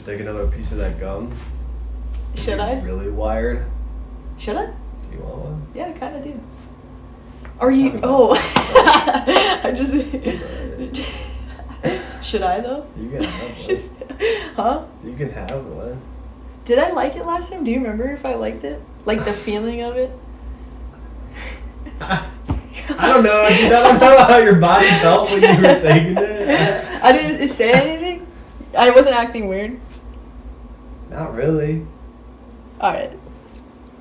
take another piece of that gum? Should I? Really wired? Should I? Do you want one? Yeah, I kind of do. Are you? Oh, I just. Should I though? You can have one. Huh? You can have one. Did I like it last time? Do you remember if I liked it? Like the feeling of it? I don't know, dude. I don't know how your body felt when you were taking it. I didn't say anything? I wasn't acting weird? Not really. Alright.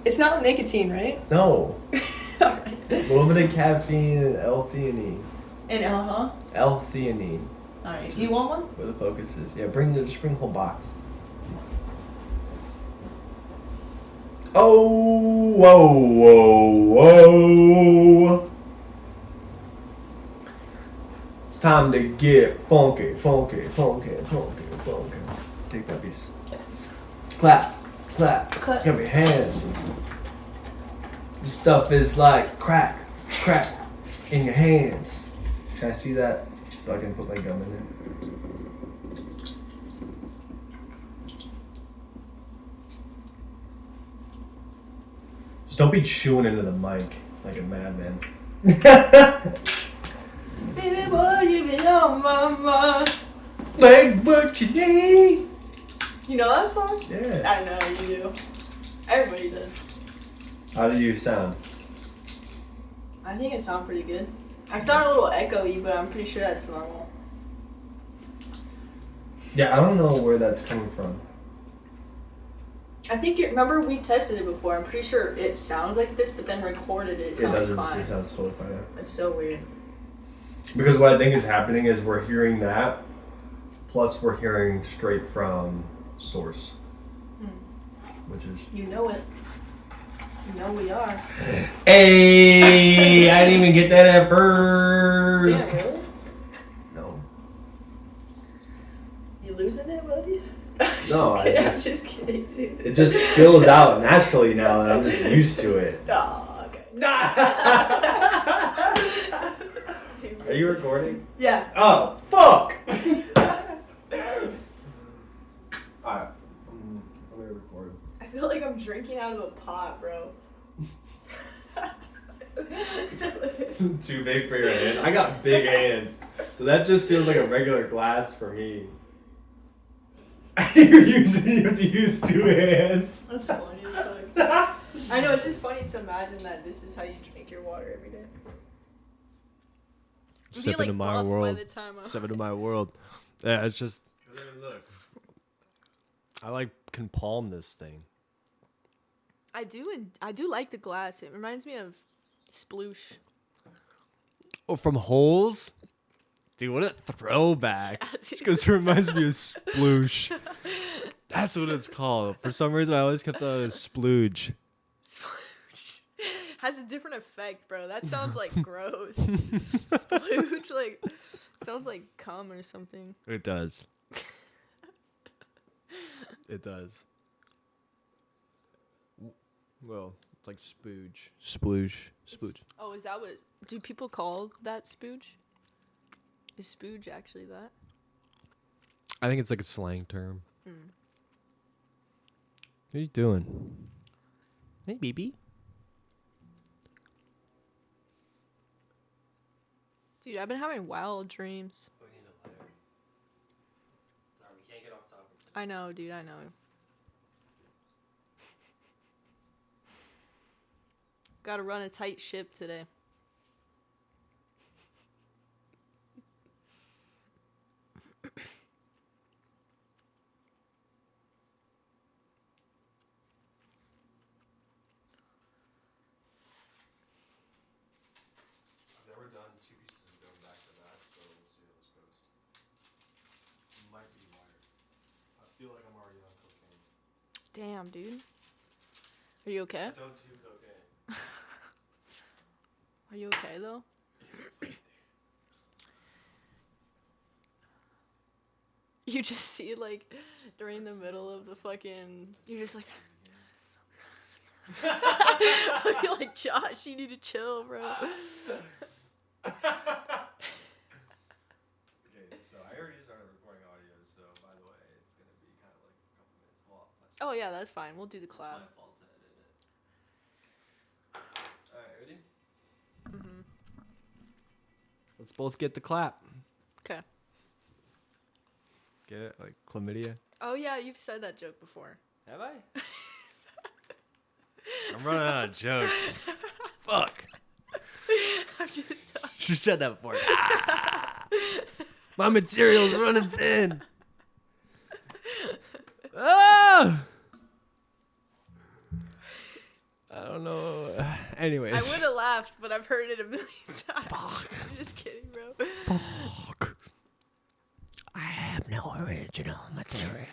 It's not nicotine, right? No. Alright. It's a little bit of caffeine and L-theanine. And L-theanine. Alright. Do you want one? Where the focus is. Yeah, just bring the whole box. Oh, whoa, whoa, whoa. It's time to get funky, funky, funky, funky, funky. Take that piece. Okay. Clap, clap, Clap. clap your hands. This stuff is like crack, crack in your hands. Can I see that so I can put my gum in there? Just don't be chewing into the mic like a madman. Baby boy, you be on my mind. Make what you need. You know that song? Yeah. I know you do. Everybody does. How do you sound? I think it sounds pretty good. I sound a little echoey, but I'm pretty sure that's normal. Yeah, I don't know where that's coming from. I think remember we tested it before. I'm pretty sure it sounds like this, but then recorded it sounds fine. It sounds totally fine. Yeah. It's so weird. Because what I think is happening is we're hearing that, plus we're hearing straight from source, which is. You know it. You know we are. Hey, I didn't even get that at first. Damn, really? No. You losing it, buddy? No, I'm just kidding. It just spills out naturally now, and I'm just used to it. Oh, okay. Are you recording? Yeah. Oh, fuck! Alright. I'm gonna record. I feel like I'm drinking out of a pot, bro. Too big for your hand. I got big hands, so that just feels like a regular glass for me. You have to use two hands. That's funny as fuck. I know, it's just funny to imagine that this is how you drink your water every day. Step into my world. Step into my world. Yeah, it's just. Look. I can palm this thing. I do like the glass. It reminds me of Sploosh. Oh, from Holes? Dude, what a throwback. Because it reminds me of Sploosh. That's what it's called. For some reason, I always kept that as Splooge. Splooge has a different effect, bro. That sounds like gross. Splooge, sounds like cum or something. It does. It does. Well, it's like spooge. Splooge. Splooge. Oh, is that what... Do people call that spooge? Is spooge actually that? I think it's like a slang term. What are you doing? Hey, BB. Dude, I've been having wild dreams. We need a lighter. No, we can't get off topic. I know, dude, I know. Gotta run a tight ship today. I've never done two pieces of going back to back, so we'll see how this goes. Might be wired. I feel like I'm already on cocaine. Damn, dude. Are you okay? I don't do cocaine. Are you okay, though? You just see, during the middle of the fucking... You're just like... You're like, Josh, you need to chill, bro. Okay, so I already started recording audio, so by the way, it's going to be kind of like Oh yeah, that's fine. We'll do the clap. It's my fault to edit it. All right, ready? Mhm. Let's both get the clap. Okay. Get it? Like chlamydia? Oh yeah, you've said that joke before. Have I? I'm running out of jokes. Fuck. I'm just. You said that before. Ah! My material's running thin. Ah! I don't know. Anyways. I would have laughed, but I've heard it a million times. Fuck. I'm just kidding, bro. Fuck. I have no original material.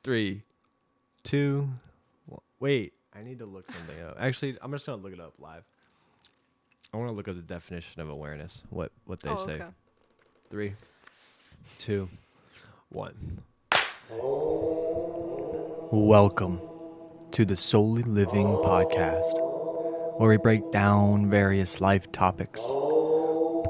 3, 2, 1. Wait, I need to look something up. Actually, I'm just gonna look it up live. I want to look up the definition of awareness. What they say. Okay. 3, 2, 1. Welcome to the Soully Living Podcast, where we break down various life topics,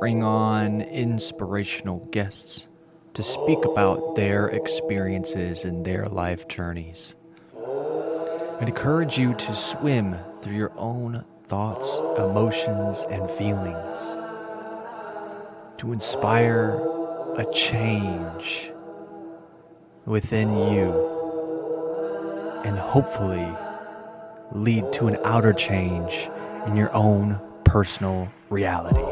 bring on inspirational guests to speak about their experiences and their life journeys, and encourage you to swim through your own thoughts, emotions, and feelings to inspire a change within you and hopefully lead to an outer change in your own personal reality.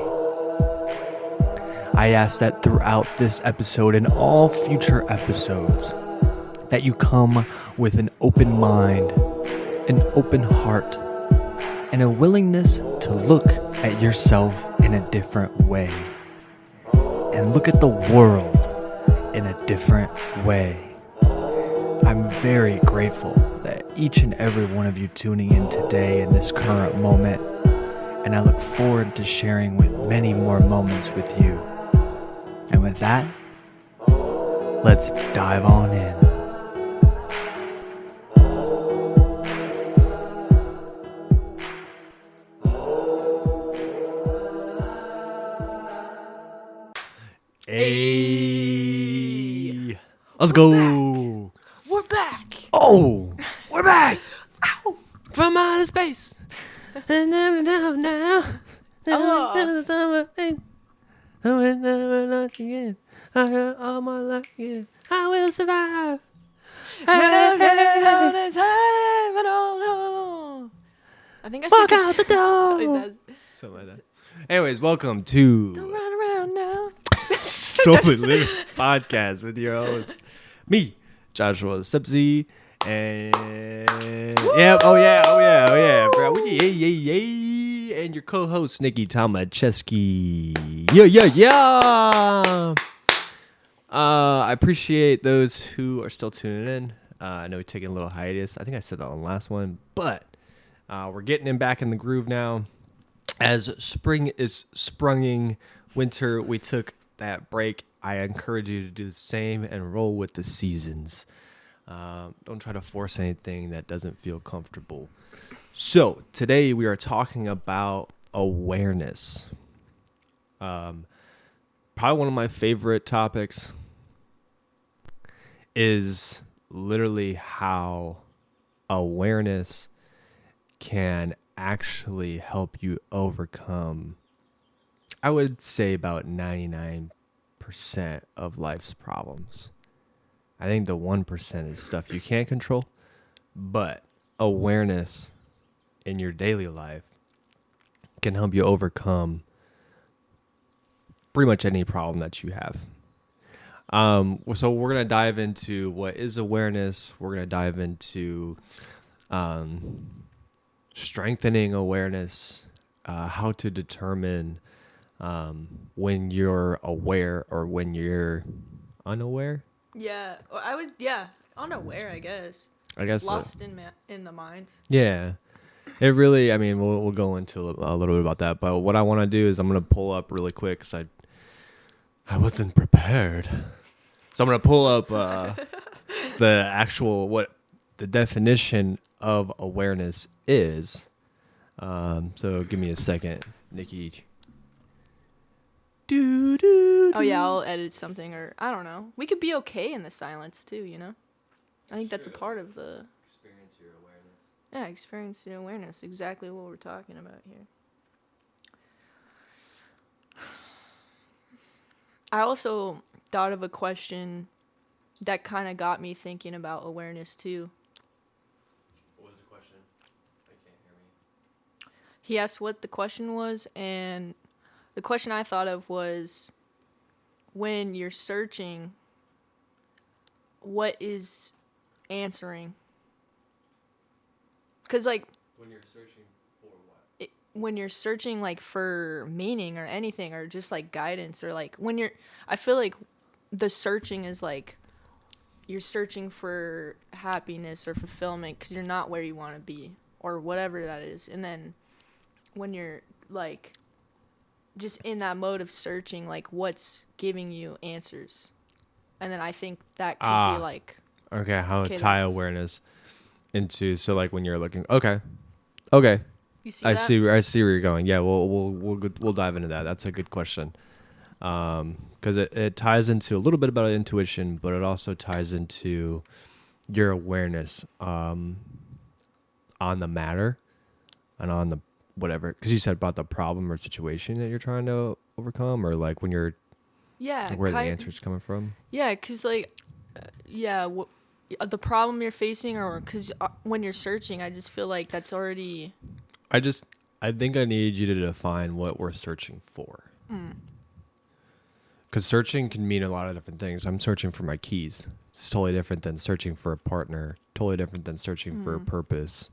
I ask that throughout this episode and all future episodes that you come with an open mind, an open heart, and a willingness to look at yourself in a different way and look at the world in a different way. I'm very grateful that each and every one of you tuning in today in this current moment, and I look forward to sharing with many more moments with you. And with that, let's dive on in. Hey, let's go. We're back. Oh, we're back. Ow. From outer space. And now. Again. I have all my life again. I will survive. I think I Walk should out the door. It does. Something like that. Anyways, welcome to Don't run around now. Soully Living Podcast with your host, me, Joshua Sepsi, and oh yeah, bro, yeah, and your co-host Nicki Tomacheski. Yeah. I appreciate those who are still tuning in. I know we're taking a little hiatus. I think I said that on the last one, but we're getting in back in the groove now. As spring is sprunging, winter, we took that break. I encourage you to do the same and roll with the seasons. Don't try to force anything that doesn't feel comfortable. So today we are talking about awareness. Probably one of my favorite topics is literally how awareness can actually help you overcome, I would say, about 99% of life's problems. I think the 1% is stuff you can't control, but awareness in your daily life can help you overcome pretty much any problem that you have. So we're going to dive into what is awareness. We're going to dive into strengthening awareness, how to determine when you're aware or when you're unaware. Yeah, unaware, I guess. Lost in the mind. Yeah, it really. I mean, we'll go into a little bit about that. But what I want to do is I'm going to pull up really quick because I wasn't prepared. So I'm going to pull up the actual what the definition of awareness is. So give me a second, Nicki. Oh yeah, I'll edit something, or I don't know. We could be okay in the silence too, you know. I think that's a part of the experience your awareness. Yeah, experience the awareness. Exactly what we're talking about here. I also thought of a question that kind of got me thinking about awareness too. What was the question? I can't hear me. He asked what the question was, and the question I thought of was, when you're searching, what is answering? Because, like, When you're searching for what? When you're searching, like, for meaning or anything, or just, like, guidance, or, like, I feel like the searching is, like, you're searching for happiness or fulfillment because you're not where you want to be, or whatever that is. And then when you're, like, just in that mode of searching, like, what's giving you answers? And then I think that could be, like... Okay, how Okay, tie that's- awareness into, so, like, when you're looking... Okay. You see I that? see where you're going. Yeah, we'll dive into that. That's a good question. Because it ties into a little bit about intuition, but it also ties into your awareness on the matter and on the whatever. Because you said about the problem or situation that you're trying to overcome, or like when you're where the answer's coming from. Yeah, because, like, the problem you're facing, or because when you're searching, I just feel like that's already... I think I need you to define what we're searching for. Because searching can mean a lot of different things. I'm searching for my keys. It's totally different than searching for a partner. Totally different than searching for a purpose.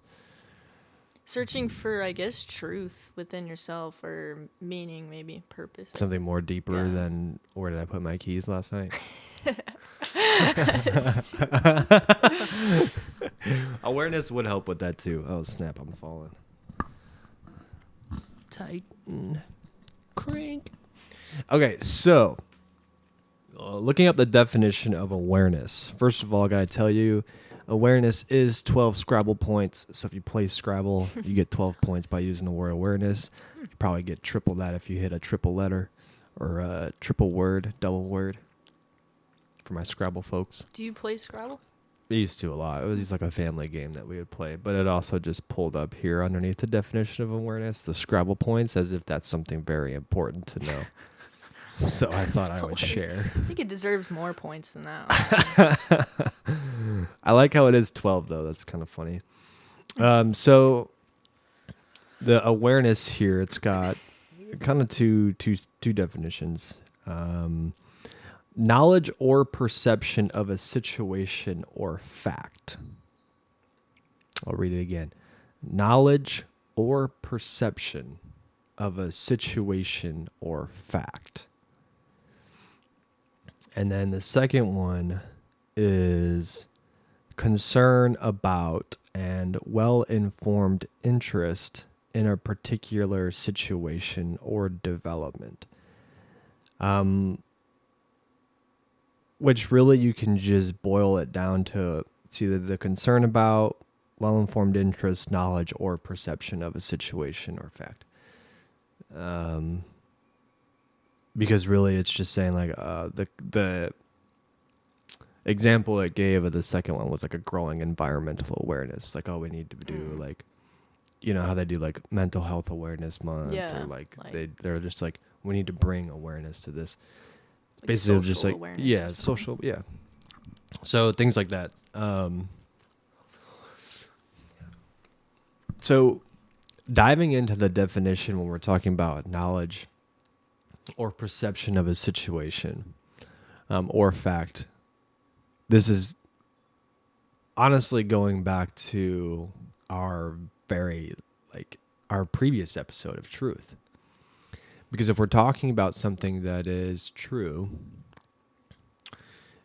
Searching for, I guess, truth within yourself, or meaning, maybe purpose. Something more deeper Yeah. than where did I put my keys last night? Awareness would help with that too. Oh snap! I'm falling. Tighten, crank. Okay, so looking up the definition of awareness. First of all, I gotta tell you, awareness is 12 Scrabble points. So if you play Scrabble, you get 12 points by using the word awareness. You probably get triple that if you hit a triple letter or a triple word, double word. For my Scrabble folks. Do you play Scrabble? We used to a lot. It was just like a family game that we would play. But it also just pulled up here underneath the definition of awareness, the Scrabble points, as if that's something very important to know. So I thought I would share. I think it deserves more points than that, honestly. I like how it is 12, though. That's kind of funny. So the awareness here, it's got kind of two definitions. Knowledge or perception of a situation or fact. I'll read it again. Knowledge or perception of a situation or fact. And then the second one is concern about and well-informed interest in a particular situation or development. Which really you can just boil it down to it's either the concern about, well-informed interest, knowledge, or perception of a situation or fact. Because really it's just saying like the example it gave of the second one was like a growing environmental awareness. Like, oh, we need to do like, you know how they do like mental health awareness month, or like they're just like, we need to bring awareness to this. Like basically just like awareness social so things like that. So diving into the definition when we're talking about knowledge or perception of a situation or fact, this is honestly going back to our previous episode of truth. Because if we're talking about something that is true,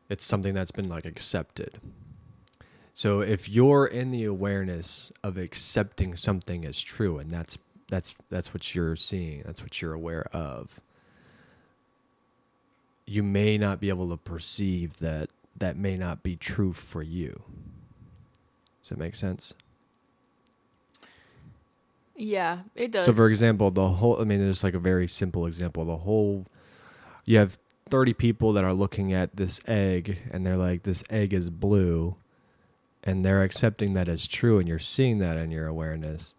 it's something that's been like accepted. So if you're in the awareness of accepting something as true, and that's what you're seeing, that's what you're aware of, you may not be able to perceive that may not be true for you. Does that make sense? Yeah, it does. So, for example, there's like a very simple example. You have 30 people that are looking at this egg, and they're like, this egg is blue. and they're accepting that as true, and you're seeing that in your awareness.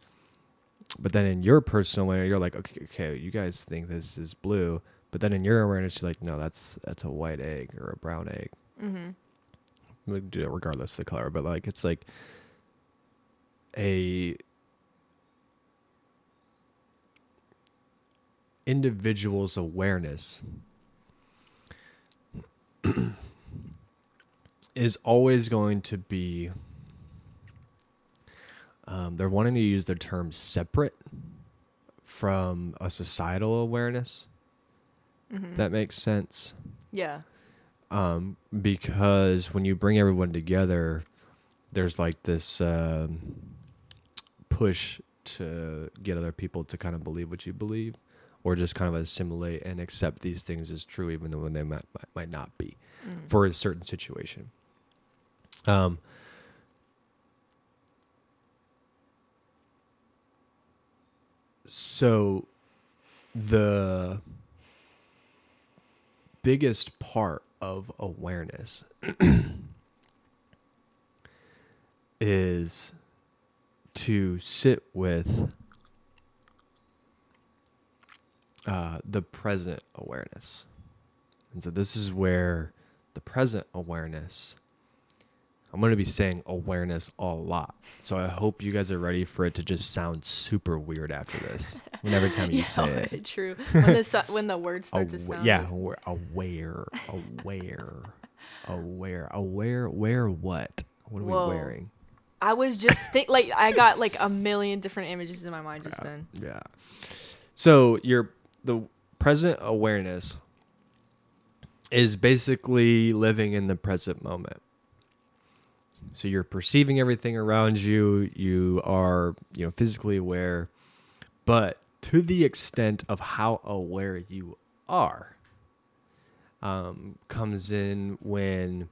But then in your personal awareness, you're like, okay, you guys think this is blue, but then in your awareness, you're like, no, that's a white egg or a brown egg. Mm-hmm. We can do it regardless of the color, but like it's like a individual's awareness is always going to be they're wanting to use their term separate from a societal awareness. Mm-hmm. That makes sense. Yeah. Because when you bring everyone together, there's like this push to get other people to kind of believe what you believe, or just kind of assimilate and accept these things as true, even though when they might not be for a certain situation. So the biggest part of awareness is to sit with the present awareness. And so this is where the present awareness, I'm going to be saying awareness a lot. So I hope you guys are ready for it to just sound super weird after this. Every time you say it. True. When the words start to sound. Yeah, we're aware. Aware what? What are we wearing? I was just I got like a million different images in my mind just then. Yeah. So the present awareness is basically living in the present moment. So you're perceiving everything around you. You are, physically aware, but to the extent of how aware you are, comes in when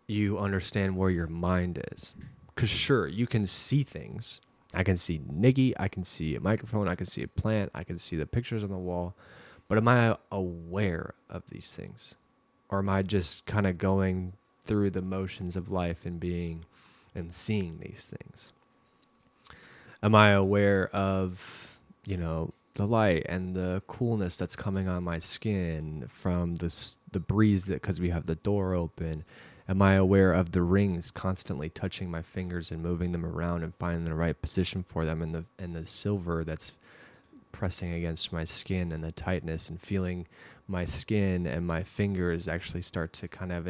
you understand where your mind is. Because sure, you can see things. I can see Nicki. I can see a microphone. I can see a plant. I can see the pictures on the wall. But am I aware of these things? Or am I just kind of going through the motions of life and being and seeing these things? Am I aware of, the light and the coolness that's coming on my skin from the breeze because we have the door open? Am I aware of the rings constantly touching my fingers and moving them around and finding the right position for them, and the silver that's pressing against my skin and the tightness, and feeling my skin and my fingers actually start to kind of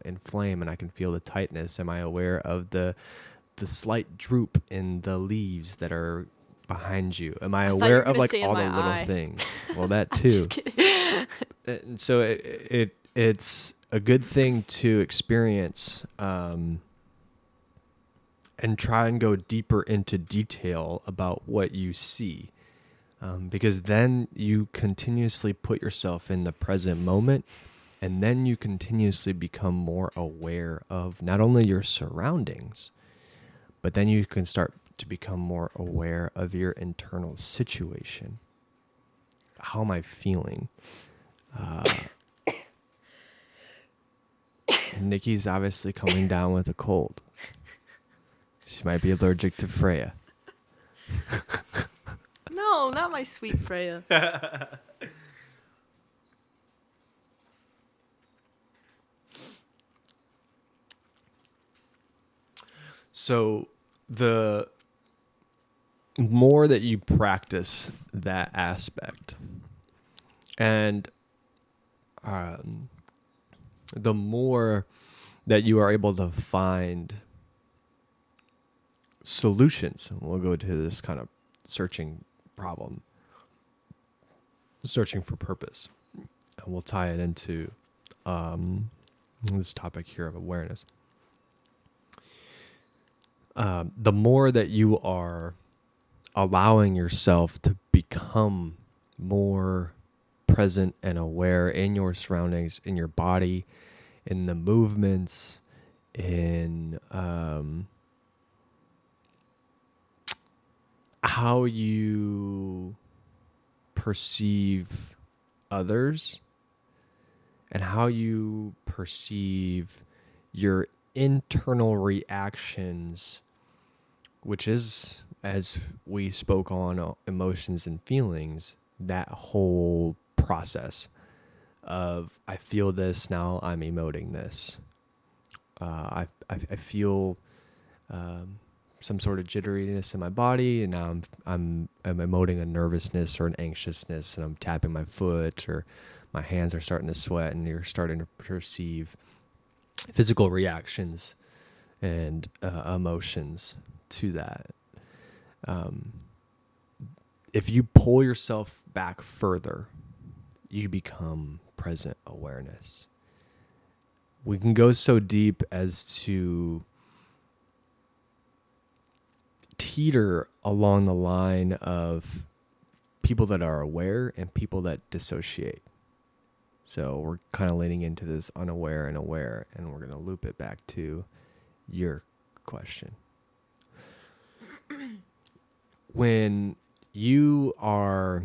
inflame, and I can feel the tightness? Am I aware of the slight droop in the leaves that are behind you? Am I aware of like all the little things? Well, that too. Just kidding. And so it's a good thing to experience and try and go deeper into detail about what you see. Because then you continuously put yourself in the present moment, and then you continuously become more aware of not only your surroundings, but then you can start to become more aware of your internal situation. How am I feeling? Nikki's obviously coming down with a cold. She might be allergic to Freya. No, not my sweet Freya. So the more that you practice that aspect, and the more that you are able to find solutions, and we'll go to this kind of searching problem, searching for purpose, and we'll tie it into this topic here of awareness. The more that you are allowing yourself to become more present and aware in your surroundings, in your body, in the movements, in how you perceive others, and how you perceive your internal reactions, which is, as we spoke on emotions and feelings, that whole process of I feel this, now I'm emoting this. I feel some sort of jitteriness in my body, and now I'm emoting a nervousness or an anxiousness, and I'm tapping my foot, or my hands are starting to sweat, and you're starting to perceive physical reactions and emotions to that. If you pull yourself back further, you become present awareness. We can go so deep as to teeter along the line of people that are aware and people that dissociate. So we're kind of leaning into this unaware and aware, and we're going to loop it back to your question. When you are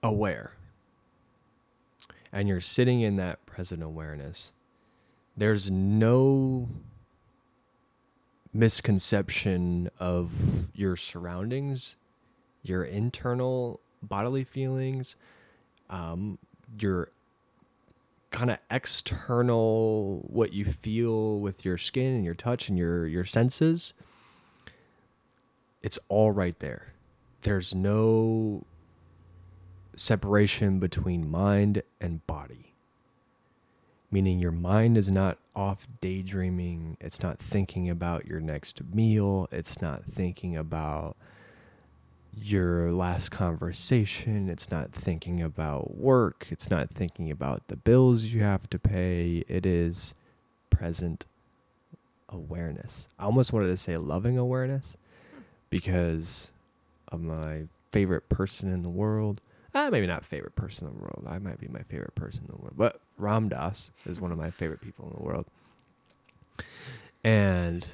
aware and you're sitting in that present awareness, there's no misconception of your surroundings, your internal bodily feelings, your kind of external, what you feel with your skin and your touch and your senses. It's all right there. There's no separation between mind and body. Meaning your mind is not off daydreaming. It's not thinking about your next meal. It's not thinking about your last conversation. It's not thinking about work. It's not thinking about the bills you have to pay. It is present awareness. I almost wanted to say loving awareness because of my favorite person in the world. Maybe not favorite person in the world. I might be my favorite person in the world. But Ram Dass is one of my favorite people in the world. And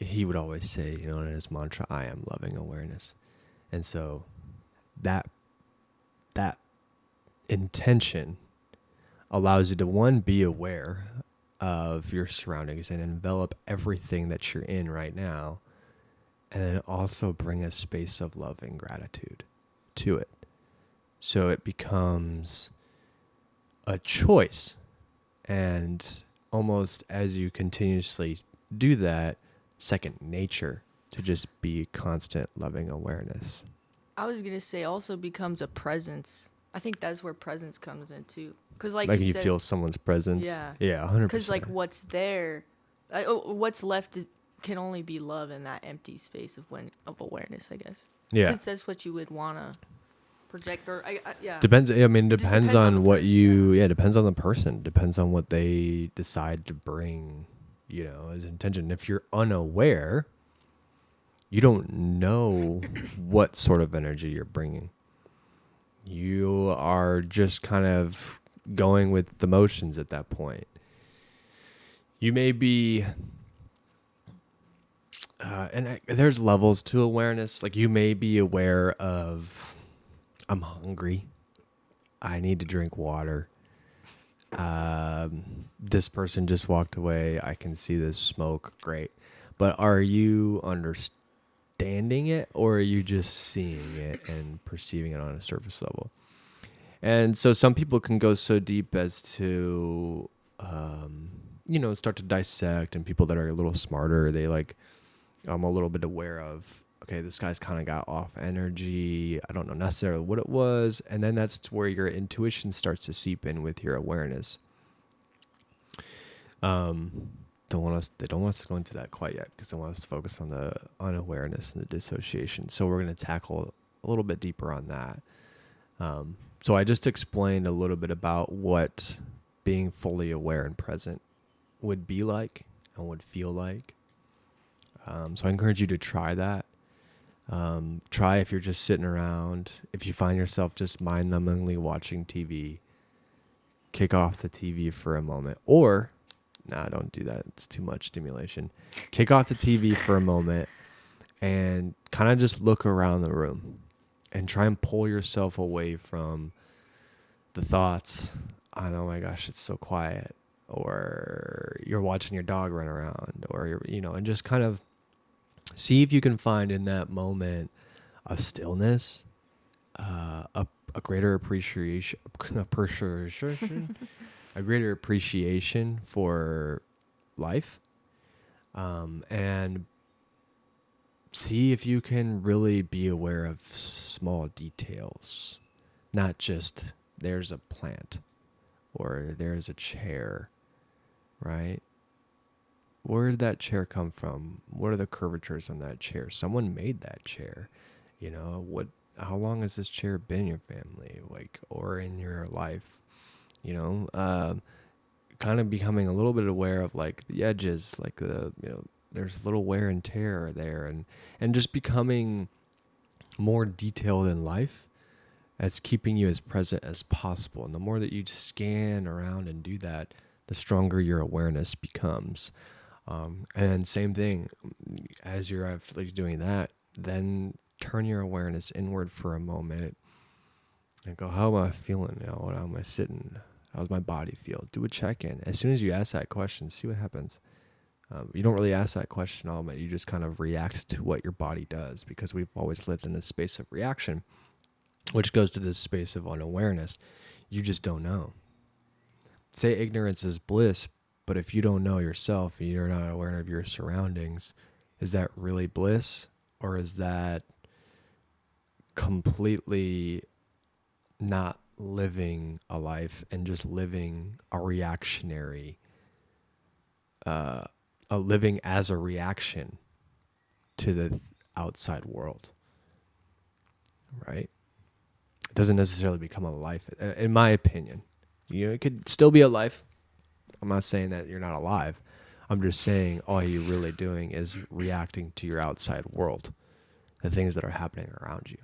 he would always say, in his mantra, I am loving awareness. And so that intention allows you to, one, be aware of your surroundings and envelop everything that you're in right now, and then also bring a space of love and gratitude to it. So it becomes a choice. And almost as you continuously do that, second nature to just be constant loving awareness. I was going to say also becomes a presence. I think that's where presence comes in too. Because like you said, feel someone's presence. Yeah. Yeah, 100%. Because like what's there, what's left can only be love in that empty space of awareness, I guess. Yeah. Because that's what you would want to project or yeah. Depends. I mean, depends on what person, you. Yeah, depends on the person. Depends on what they decide to bring. As intention. If you're unaware, you don't know what sort of energy you're bringing. You are just kind of going with the motions at that point. You may be. There's levels to awareness. Like you may be aware of, I'm hungry. I need to drink water. This person just walked away. I can see this smoke. Great. But are you understanding it, or are you just seeing it and perceiving it on a surface level? And so some people can go so deep as to, start to dissect, and people that are a little smarter, they I'm a little bit aware of, okay, this guy's kind of got off energy. I don't know necessarily what it was. And then that's where your intuition starts to seep in with your awareness. They don't want us to go into that quite yet because they want us to focus on the unawareness and the dissociation. So we're going to tackle a little bit deeper on that. So I just explained a little bit about what being fully aware and present would be like and would feel like. So I encourage you to try that. Try if you're just sitting around. If you find yourself just mind-numbingly watching TV, kick off the TV for a moment. Or, don't do that. It's too much stimulation. Kick off the TV for a moment and kind of just look around the room and try and pull yourself away from the thoughts on, oh my gosh, it's so quiet. or you're watching your dog run around, or and just kind of see if you can find in that moment a stillness, a greater appreciation, a greater appreciation for life, and see if you can really be aware of small details, not just there's a plant or there's a chair, right? Where did that chair come from? What are the curvatures on that chair? Someone made that chair. How long has this chair been in your family, or in your life? Kind of becoming a little bit aware of the edges, there's a little wear and tear there, and just becoming more detailed in life as keeping you as present as possible. And the more that you scan around and do that, the stronger your awareness becomes. And same thing, as you're doing that, then turn your awareness inward for a moment and go, how am I feeling now? How am I sitting? How's my body feel? Do a check-in. As soon as you ask that question, see what happens. You don't really ask that question all, but you just kind of react to what your body does, because we've always lived in this space of reaction, which goes to this space of unawareness. You just don't know. Say ignorance is bliss, but if you don't know yourself and you're not aware of your surroundings, is that really bliss, or is that completely not living a life and just living a reactionary, living as a reaction to the outside world, right? It doesn't necessarily become a life, in my opinion. It could still be a life. I'm not saying that you're not alive. I'm just saying all you're really doing is reacting to your outside world, the things that are happening around you.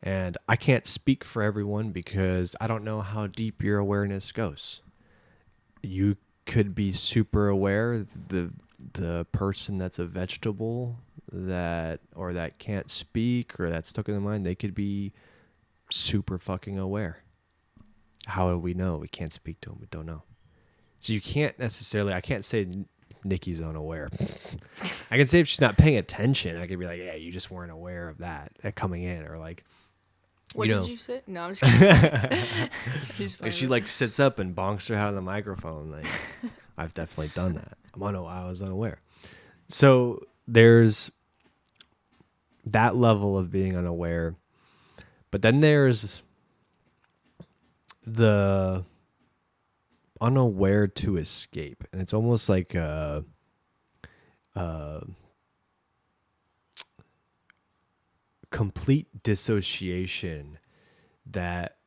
And I can't speak for everyone because I don't know how deep your awareness goes. You could be super aware. The person that's a vegetable that can't speak or that's stuck in the mind, they could be super fucking aware. How do we know? We can't speak to them. We don't know. So you can't necessarily, I can't say Nicki's unaware. I can say if she's not paying attention, I could be like, yeah, you just weren't aware of that coming in, or what did you say? No, I'm just kidding. She sits up and bonks her head on the microphone. I've definitely done that. I was unaware. So there's that level of being unaware, but then there's the unaware to escape, and it's almost like a complete dissociation that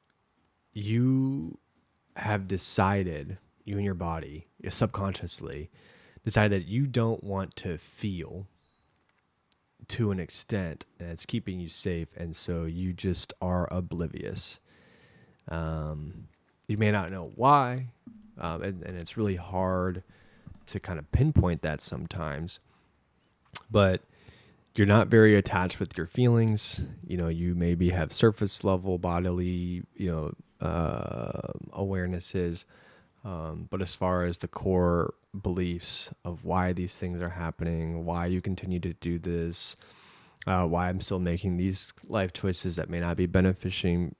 you have decided, you and your body, subconsciously decide that you don't want to feel to an extent, and it's keeping you safe, and so you just are oblivious. You may not know why, and it's really hard to kind of pinpoint that sometimes, but you're not very attached with your feelings. You maybe have surface level bodily, awarenesses, but as far as the core beliefs of why these things are happening, why you continue to do this, why I'm still making these life choices that may not be beneficial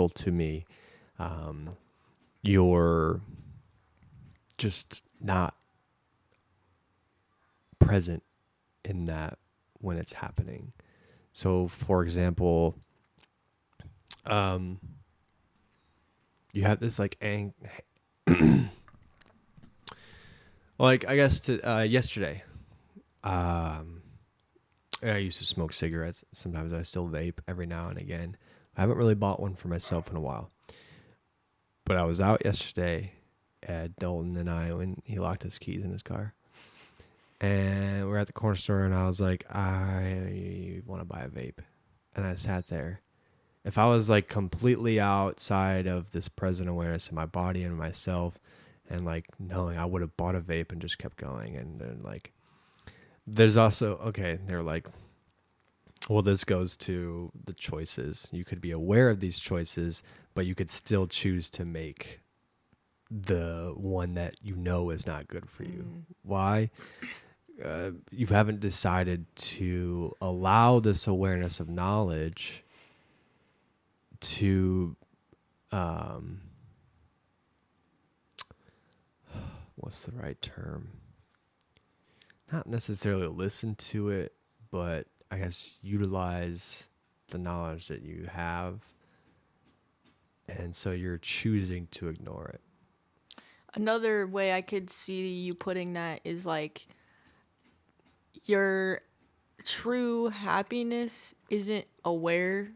to me, you're just not present in that when it's happening. So, for example, you have this I guess yesterday, I used to smoke cigarettes. Sometimes I still vape every now and again. I haven't really bought one for myself in a while. But I was out yesterday at Dalton and I when he locked his keys in his car. And we're at the corner store and I was like, I want to buy a vape. And I sat there. If I was completely outside of this present awareness of my body and myself and knowing, I would have bought a vape and just kept going. And then there's also, okay, they're well, this goes to the choices. You could be aware of these choices, but you could still choose to make the one that you know is not good for you. Why? You haven't decided to allow this awareness of knowledge to what's the right term? Not necessarily listen to it, but I guess utilize the knowledge that you have. And so you're choosing to ignore it. Another way I could see you putting that is like your true happiness isn't aware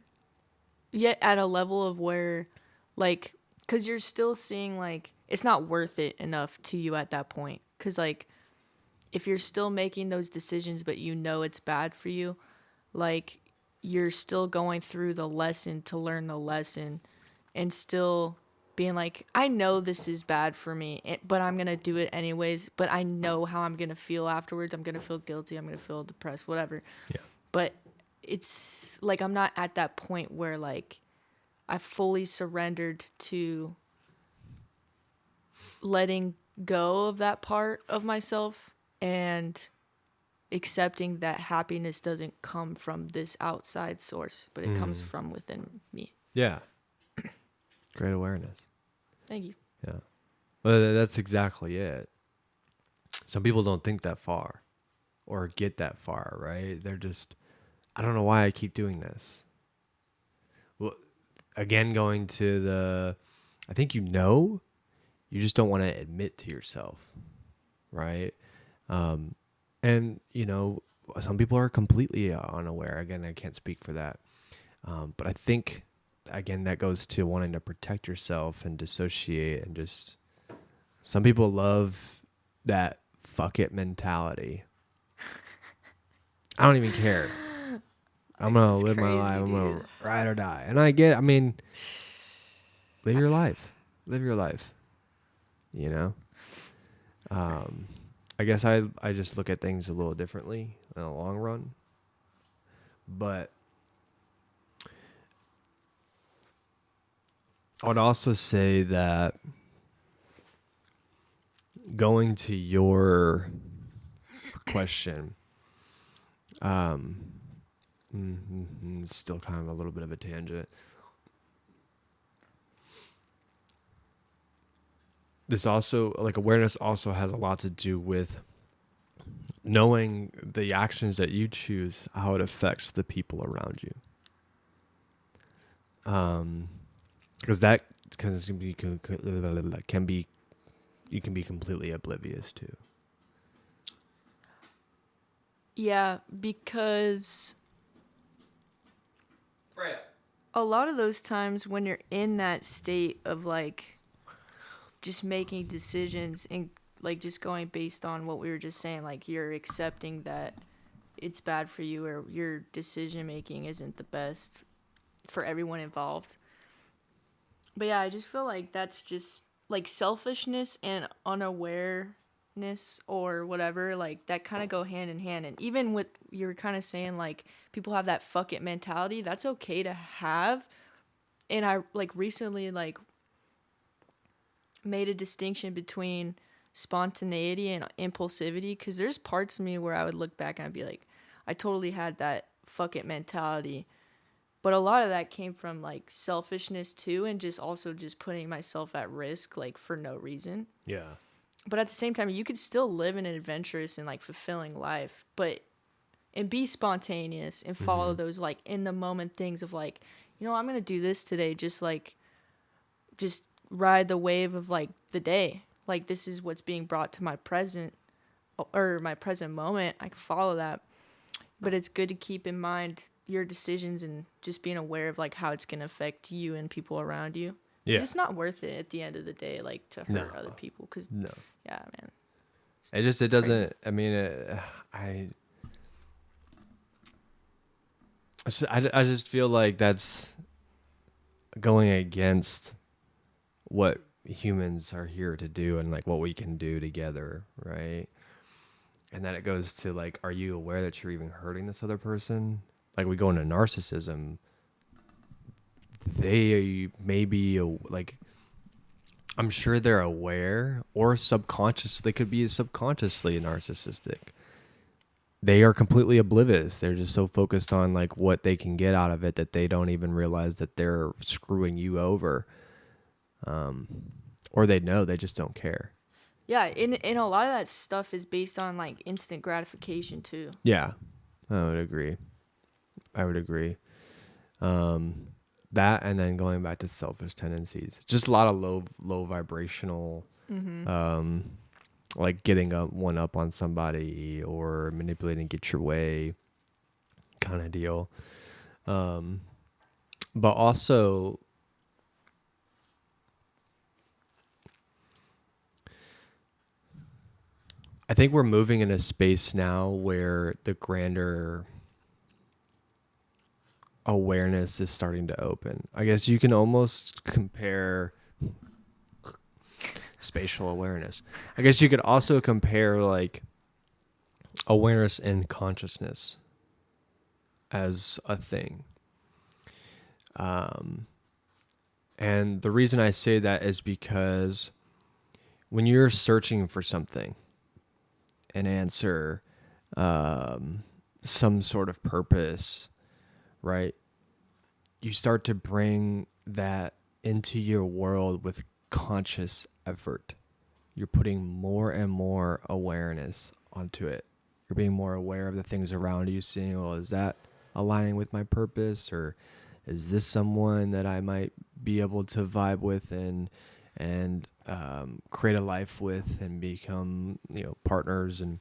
yet at a level of where, like, because you're still seeing, like, it's not worth it enough to you at that point. Because, like, if you're still making those decisions, but you know it's bad for you, like, you're still going through the lesson to learn the lesson and still being like, I know this is bad for me, but I'm going to do it anyways. But I know how I'm going to feel afterwards. I'm going to feel guilty. I'm going to feel depressed, whatever. Yeah. But it's like I'm not at that point where, like, I fully surrendered to letting go of that part of myself and accepting that happiness doesn't come from this outside source, but it comes from within me. Yeah. Great awareness. Thank you. Yeah. Well, that's exactly it. Some people don't think that far or get that far, right? They're just, I don't know why I keep doing this. Well, again, going to I think you just don't want to admit to yourself, right? And, some people are completely unaware. Again, I can't speak for that. But I think, again, that goes to wanting to protect yourself and dissociate and just, some people love that fuck it mentality. I don't even care. I'm going to live my life. I'm going to ride or die. And live your life. Live your life. I guess I just look at things a little differently in the long run. But I would also say that going to your question, it's still kind of a little bit of a tangent. This also, like, awareness also has a lot to do with knowing the actions that you choose, how it affects the people around you. Because you can be completely oblivious to. Yeah, because a lot of those times when you're in that state of, like, just making decisions and, like, just going based on what we were just saying, like, you're accepting that it's bad for you or your decision making isn't the best for everyone involved. But yeah, I just feel like that's just, like, selfishness and unawareness or whatever, like, that kind of go hand in hand. And even with, you're kind of saying, like, people have that fuck it mentality, that's okay to have. And I, like, recently, like, made a distinction between spontaneity and impulsivity, because there's parts of me where I would look back and I'd be like, I totally had that fuck it mentality, but a lot of that came from, like, selfishness too, and just also just putting myself at risk, like, for no reason. Yeah. But at the same time, you could still live an adventurous and, like, fulfilling life, and be spontaneous and follow those, like, in the moment things of, like, I'm gonna do this today, just ride the wave of, like, the day. Like, this is what's being brought to my present or my present moment. I can follow that. But it's good to keep in mind your decisions and just being aware of, like, how it's going to affect you and people around you. Yeah. It's not worth it at the end of the day, like, to hurt other people. Cause, yeah, man. It doesn't, I mean, I just feel like that's going against what humans are here to do and, like, what we can do together, right? And then it goes to, like, are you aware that you're even hurting this other person? Like, we go into narcissism. They may be, like, I'm sure they're aware or subconscious. They could be subconsciously narcissistic. They are completely oblivious. They're just so focused on like what they can get out of it that they don't even realize that they're screwing you over. Or they know, they just don't care. Yeah, and a lot of that stuff is based on like instant gratification too. Yeah, I would agree. That and then going back to selfish tendencies, just a lot of low vibrational, like getting one up on somebody or manipulating, get your way, kind of deal. But also, I think we're moving in a space now where the grander awareness is starting to open. I guess you can almost compare spatial awareness. I guess you could also compare like awareness and consciousness as a thing. And the reason I say that is because when you're searching for something, an answer, some sort of purpose, right? You start to bring that into your world with conscious effort. You're putting more and more awareness onto it. You're being more aware of the things around you, seeing, well, is that aligning with my purpose, or is this someone that I might be able to vibe with and create a life with and become, partners and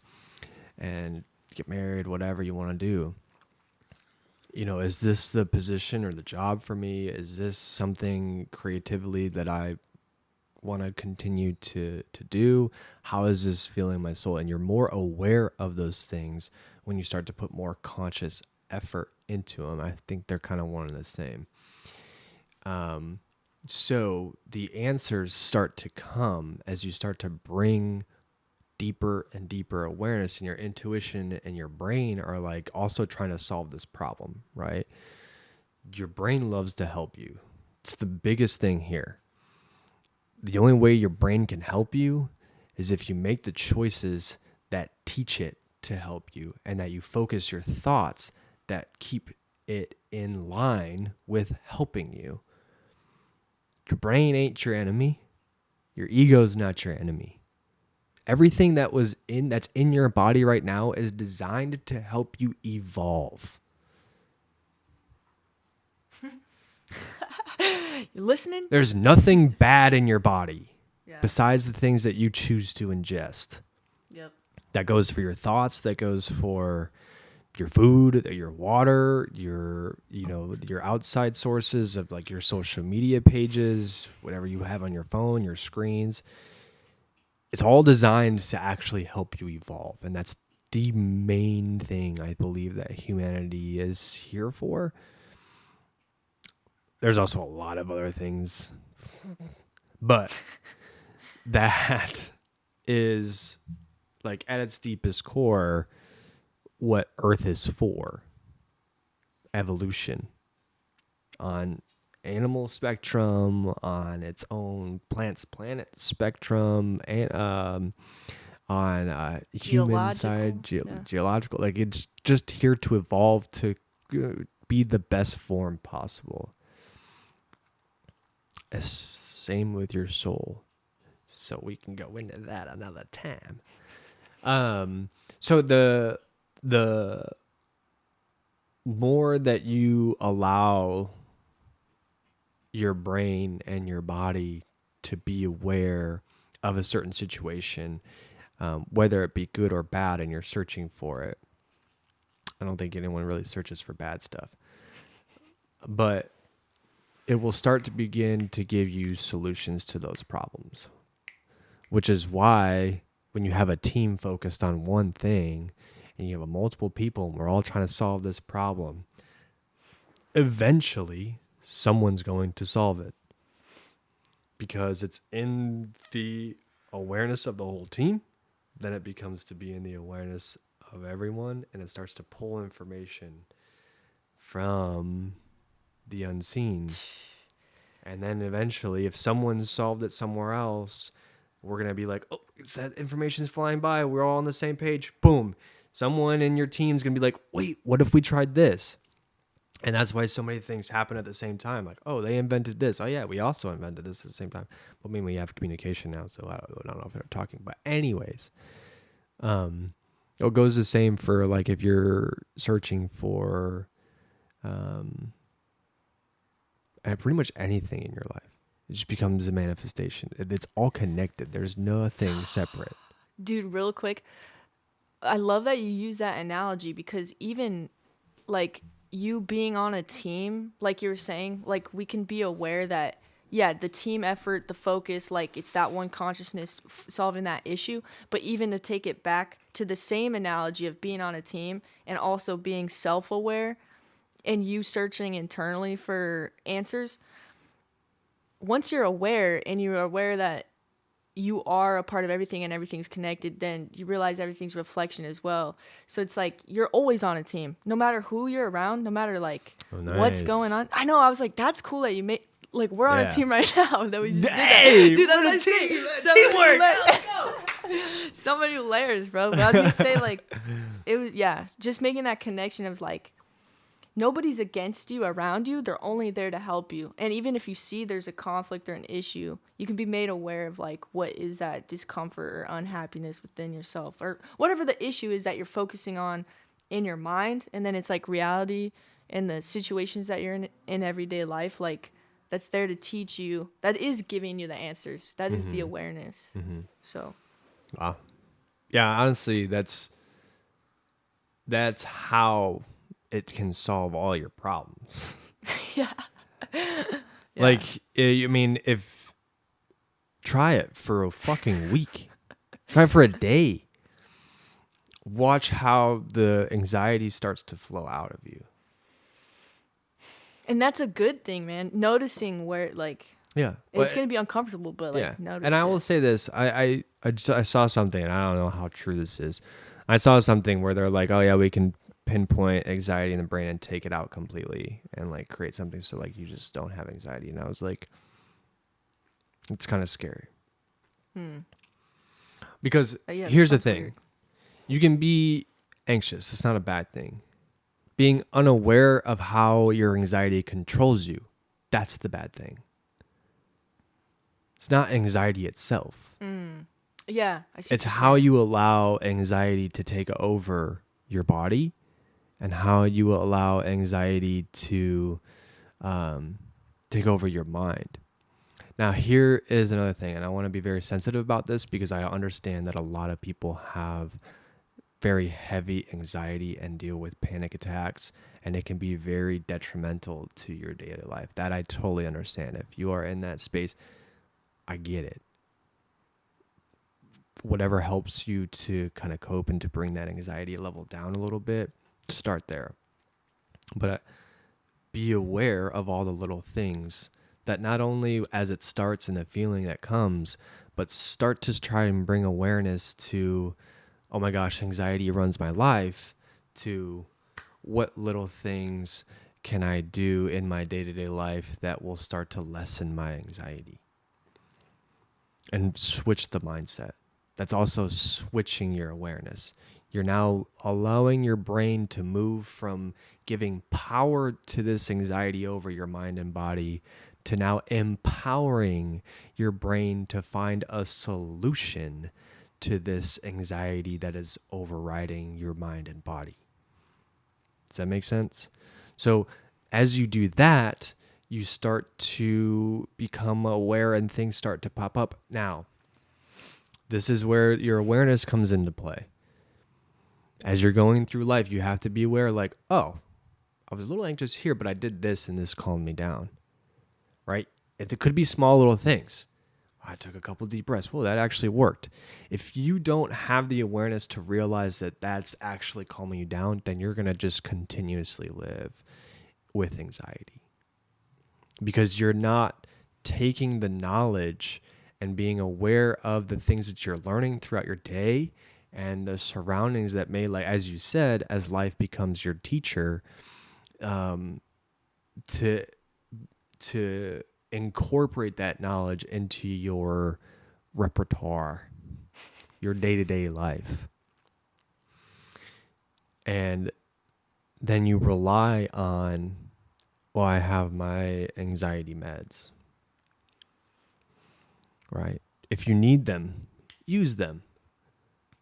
get married, whatever you want to do. Is this the position or the job for me? Is this something creatively that I want to continue to do? How is this feeling my soul? And you're more aware of those things when you start to put more conscious effort into them. I think they're kind of one and the same. So the answers start to come as you start to bring deeper and deeper awareness, and your intuition and your brain are like also trying to solve this problem, right? Your brain loves to help you. It's the biggest thing here. The only way your brain can help you is if you make the choices that teach it to help you, and that you focus your thoughts that keep it in line with helping you. Your brain ain't your enemy. Your ego's not your enemy. Everything that's in your body right now is designed to help you evolve. You listening? There's nothing bad in your body besides the things that you choose to ingest. Yep. That goes for your thoughts, that goes for your food, your water, your outside sources of like your social media pages, whatever you have on your phone, your screens. It's all designed to actually help you evolve. And that's the main thing I believe that humanity is here for. There's also a lot of other things, but that is like at its deepest core what Earth is for. Evolution on animal spectrum, on its own planet spectrum, and on human side, geological. Like it's just here to evolve to be the best form possible. Same with your soul. So we can go into that another time. So the more that you allow your brain and your body to be aware of a certain situation, whether it be good or bad, and you're searching for it. I don't think anyone really searches for bad stuff, but it will start to begin to give you solutions to those problems, which is why when you have a team focused on one thing and you have multiple people and we're all trying to solve this problem, eventually someone's going to solve it because it's in the awareness of the whole team. Then it becomes to be in the awareness of everyone, and it starts to pull information from the unseen And then eventually, if someone solved it somewhere else, we're going to be like, oh, it's that information's flying by. We're all on the same page. Boom. Someone in your team's going to be like, wait, what if we tried this? And that's why so many things happen at the same time. Like, oh, they invented this. Oh, yeah, we also invented this at the same time. Well, I mean, we have communication now, so I don't know if they're talking. But anyways, it goes the same for, like, if you're searching for pretty much anything in your life. It just becomes a manifestation. It's all connected. There's nothing separate. Dude, real quick, I love that you use that analogy because even, like, you being on a team, like you were saying, like, we can be aware that, yeah, the team effort, the focus, like, it's that one consciousness solving that issue. But even to take it back to the same analogy of being on a team and also being self-aware and you searching internally for answers, once you're aware and you're aware that you are a part of everything and everything's connected, then you realize everything's reflection as well. So it's like you're always on a team, no matter who you're around, no matter like what's going on. I know. I was like, that's cool that you made, like, we're on a team right now that we just did that. Dude, that's what I'm saying. So many layers, bro. But I was gonna say, like, it was, yeah, just making that connection of like, nobody's against you around you. They're only there to help you. And even if you see there's a conflict or an issue, you can be made aware of like, what is that discomfort or unhappiness within yourself or whatever the issue is that you're focusing on in your mind. And then it's like reality and the situations that you're in everyday life. Like, that's there to teach you. That is giving you the answers. That is the awareness. So. Wow. Yeah, honestly, that's how it can solve all your problems. Yeah. Like, I mean, try it for a fucking week. Try it for a day. Watch how the anxiety starts to flow out of you. And that's a good thing, man. Noticing where, like, yeah, it's going to be uncomfortable, but like, notice. And I will say this. I saw something, and I don't know how true this is. I saw something where they're like, oh yeah, we can pinpoint anxiety in the brain and take it out completely and like create something so like you just don't have anxiety. And I was like, it's kind of scary. Because here's the thing. Weird. You can be anxious. It's not a bad thing. Being unaware of how your anxiety controls you, that's the bad thing. It's not anxiety itself. Yeah, I see. It's how you allow anxiety to take over your body and how you allow anxiety to take over your mind. Now, here is another thing, and I want to be very sensitive about this because I understand that a lot of people have very heavy anxiety and deal with panic attacks, and it can be very detrimental to your daily life. That I totally understand. If you are in that space, I get it. Whatever helps you to kind of cope and to bring that anxiety level down a little bit, start there. But be aware of all the little things that not only as it starts and the feeling that comes, but start to try and bring awareness to, oh my gosh, anxiety runs my life, to what little things can I do in my day-to-day life that will start to lessen my anxiety. And switch the mindset. That's also switching your awareness. You're now allowing your brain to move from giving power to this anxiety over your mind and body to now empowering your brain to find a solution to this anxiety that is overriding your mind and body. Does that make sense? So as you do that, you start to become aware and things start to pop up. Now, this is where your awareness comes into play. As you're going through life, you have to be aware, like, oh, I was a little anxious here, but I did this and this calmed me down, right? It could be small little things. I took a couple deep breaths. Well, that actually worked. If you don't have the awareness to realize that that's actually calming you down, then you're going to just continuously live with anxiety because you're not taking the knowledge and being aware of the things that you're learning throughout your day and the surroundings that may, like, as you said, as life becomes your teacher, to incorporate that knowledge into your repertoire, your day-to-day life. And then you rely on, well, I have my anxiety meds, right? If you need them, use them.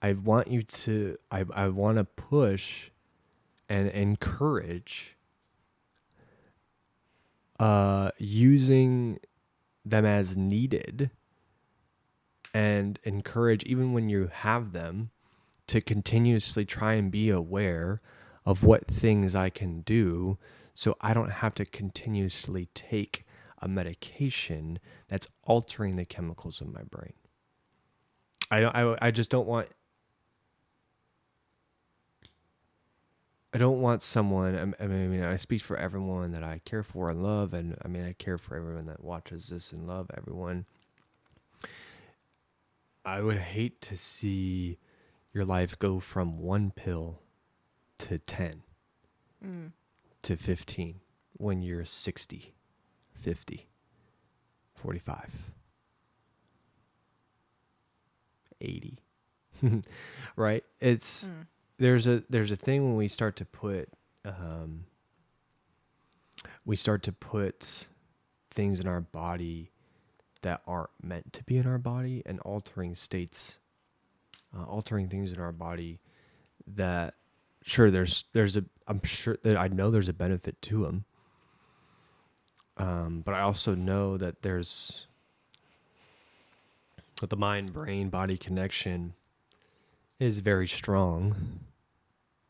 I want to push and encourage using them as needed, and encourage, even when you have them, to continuously try and be aware of what things I can do so I don't have to continuously take a medication that's altering the chemicals in my brain. I just don't want someone, I mean, I speak for everyone that I care for and love, and I mean, I care for everyone that watches this and love everyone. I would hate to see your life go from 1 pill to 10 to 15 when you're 60, 50, 45, 80, right? It's... There's a thing when we start to put things in our body that aren't meant to be in our body, and altering things in our body that, sure, I'm sure that I know there's a benefit to them, but I also know that that the mind brain body connection is very strong.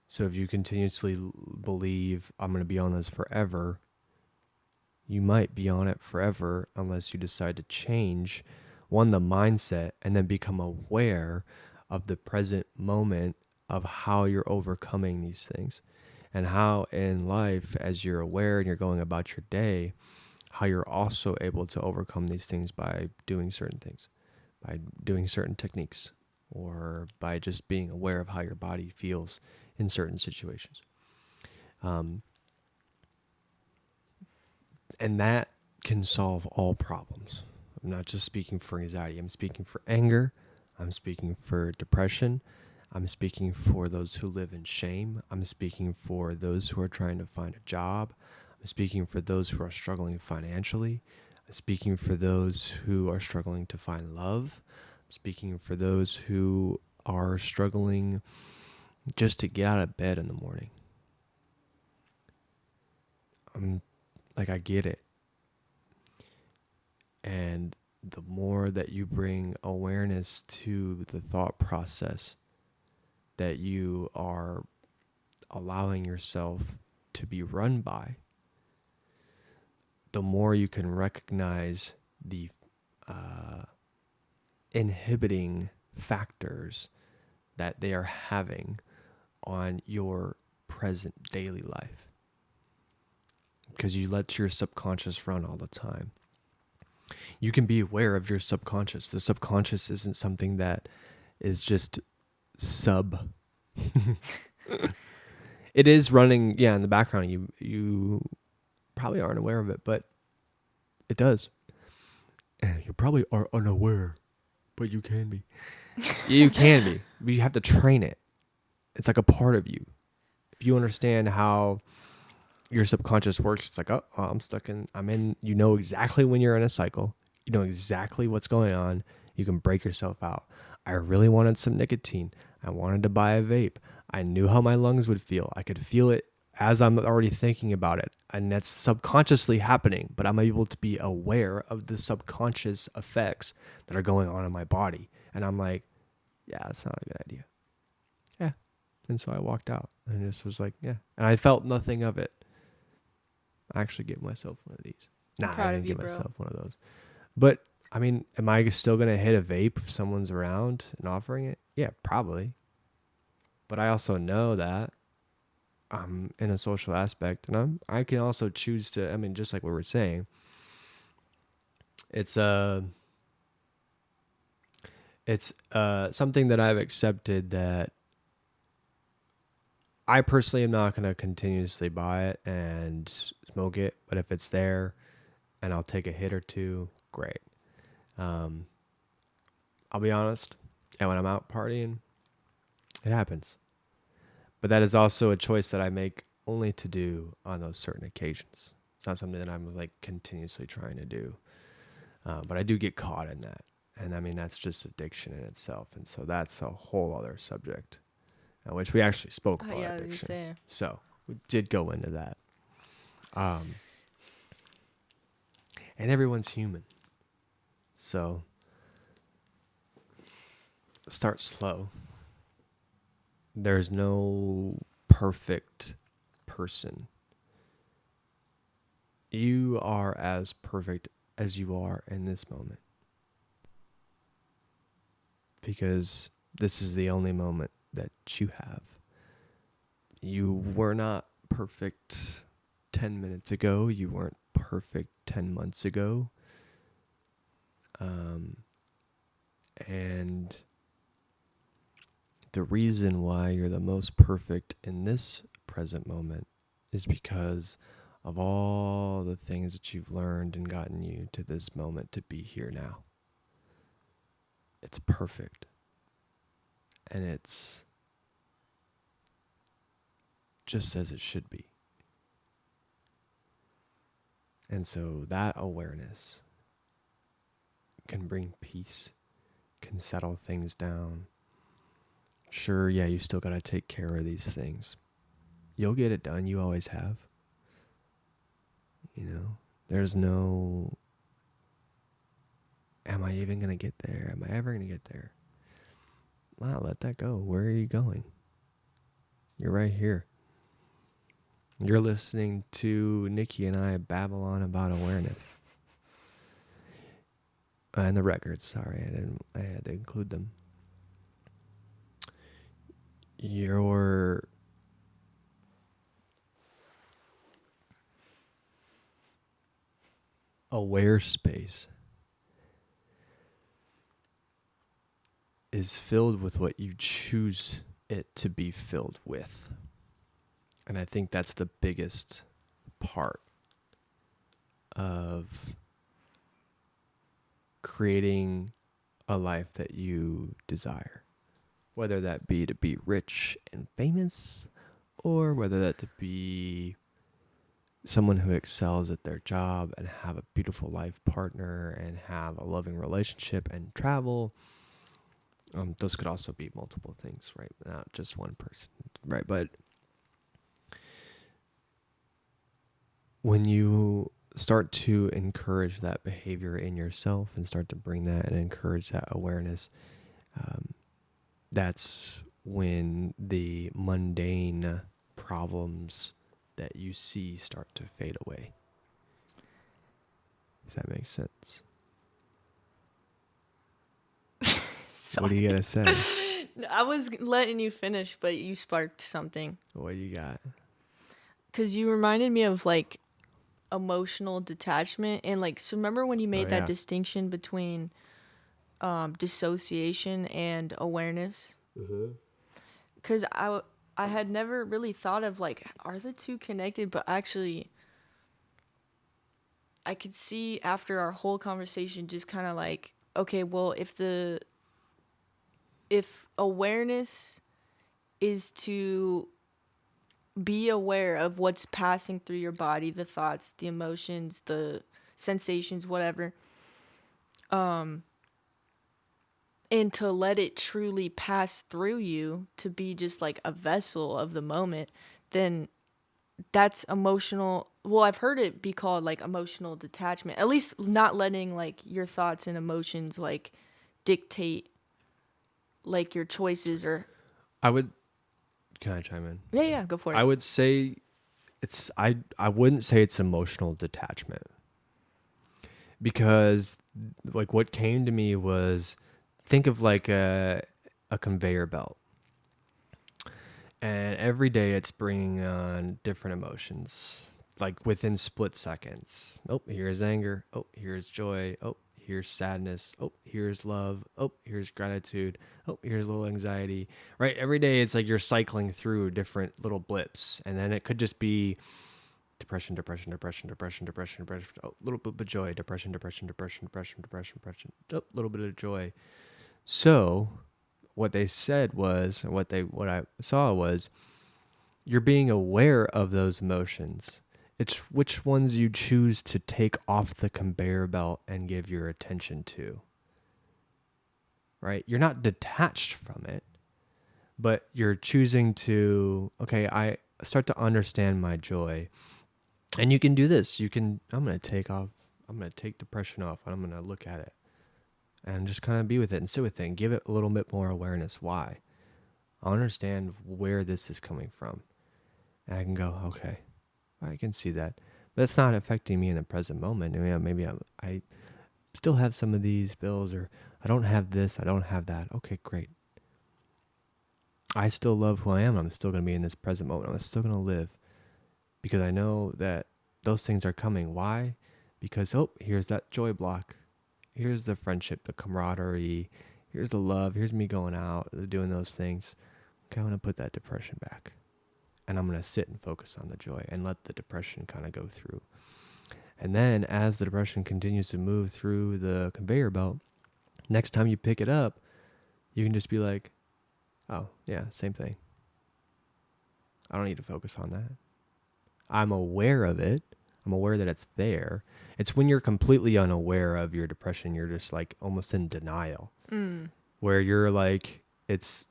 So if you continuously believe I'm going to be on this forever, you might be on it forever unless you decide to change, one, the mindset, and then become aware of the present moment of how you're overcoming these things, and how in life, as you're aware and you're going about your day, how you're also able to overcome these things by doing certain things, by doing certain techniques, or by just being aware of how your body feels in certain situations. And that can solve all problems. I'm not just speaking for anxiety. I'm speaking for anger. I'm speaking for depression. I'm speaking for those who live in shame. I'm speaking for those who are trying to find a job. I'm speaking for those who are struggling financially. I'm speaking for those who are struggling to find love. I'm speaking for those who are struggling just to get out of bed in the morning. I get it. And the more that you bring awareness to the thought process that you are allowing yourself to be run by, the more you can recognize the inhibiting factors that they are having on your present daily life, because you let your subconscious run all the time. You can be aware of your subconscious. The subconscious isn't something that is just it is running, in the background. You probably aren't aware of it, but it does. You probably are unaware, but you can be. You can be, but you have to train it. It's like a part of you. If you understand how your subconscious works, it's like, you know exactly when you're in a cycle. You know exactly what's going on. You can break yourself out. I really wanted some nicotine. I wanted to buy a vape. I knew how my lungs would feel. I could feel it as I'm already thinking about it. And that's subconsciously happening, but I'm able to be aware of the subconscious effects that are going on in my body. And I'm like, yeah, that's not a good idea. Yeah. And so I walked out and just was like, yeah. And I felt nothing of it. I actually gave myself one of these. Nah, I didn't give myself one of those. But, I mean, am I still going to hit a vape if someone's around and offering it? Yeah, probably. But I also know that I'm in a social aspect, and I can also choose to, I mean, just like we were saying, it's something that I've accepted, that I personally am not going to continuously buy it and smoke it, but if it's there and I'll take a hit or two, great. I'll be honest, and when I'm out partying, it happens. But that is also a choice that I make only to do on those certain occasions. It's not something that I'm like continuously trying to do. But I do get caught in that. And I mean, that's just addiction in itself. And so that's a whole other subject, which we actually spoke about addiction. So we did go into that. And everyone's human. So start slow. There's no perfect person. You are as perfect as you are in this moment. Because this is the only moment that you have. You were not perfect 10 minutes ago. You weren't perfect 10 months ago. And the reason why you're the most perfect in this present moment is because of all the things that you've learned and gotten you to this moment to be here now. It's perfect. And it's just as it should be. And so that awareness can bring peace, can settle things down. Sure, yeah, you still got to take care of these things. You'll get it done. You always have. You know, there's no, am I even going to get there? Am I ever going to get there? Wow, let that go. Where are you going? You're right here. You're listening to Nicki and I babble on about awareness. And the records, sorry, I had to include them. Your aware space is filled with what you choose it to be filled with. And I think that's the biggest part of creating a life that you desire. Whether that be to be rich and famous, or whether that to be someone who excels at their job and have a beautiful life partner and have a loving relationship and travel. Those could also be multiple things, right? Not just one person, right? But when you start to encourage that behavior in yourself and start to bring that and encourage that awareness, that's when the mundane problems that you see start to fade away. If that makes sense. What do you gotta say? I was letting you finish, but you sparked something. What you got? Because you reminded me of like emotional detachment, and like, so remember when you made that distinction between dissociation and awareness? Because I had never really thought of like, are the two connected? But actually, I could see after our whole conversation just kind of like, okay, well, if awareness is to be aware of what's passing through your body, the thoughts, the emotions, the sensations, whatever, and to let it truly pass through you, to be just like a vessel of the moment, then that's emotional. Well, I've heard it be called like emotional detachment, at least not letting like your thoughts and emotions like dictate like your choices. Or Can I chime in? Yeah, go for it. I would say I wouldn't say it's emotional detachment, because like what came to me was, think of like a conveyor belt, and every day it's bringing on different emotions, like within split seconds. Oh, here's anger. Oh, here's joy. Oh, here's sadness. Oh, here's love. Oh, here's gratitude. Oh, here's a little anxiety. Right? Every day it's like you're cycling through different little blips. And then it could just be depression, depression, depression, depression, depression, depression. Oh, a little bit of joy, depression, depression, depression, depression, depression, depression. Oh, a little bit of joy. So what they said was, what I saw was, you're being aware of those emotions. It's which ones you choose to take off the conveyor belt and give your attention to. Right? You're not detached from it, but you're choosing to, okay, I start to understand my joy. And you can do this. I'm going to take depression off, and I'm going to look at it and just kind of be with it and sit with it and give it a little bit more awareness. Why? I understand where this is coming from. And I can go, okay, I can see that. But it's not affecting me in the present moment. I mean, maybe I still have some of these bills, or I don't have this, I don't have that. Okay, great. I still love who I am. I'm still going to be in this present moment. I'm still going to live because I know that those things are coming. Why? Because, here's that joy block. Here's the friendship, the camaraderie. Here's the love. Here's me going out, doing those things. Okay, I'm going to put that depression back. And I'm going to sit and focus on the joy and let the depression kind of go through. And then as the depression continues to move through the conveyor belt, next time you pick it up, you can just be like, oh, yeah, same thing. I don't need to focus on that. I'm aware of it. I'm aware that it's there. It's when you're completely unaware of your depression, you're just like almost in denial. Where you're like, it's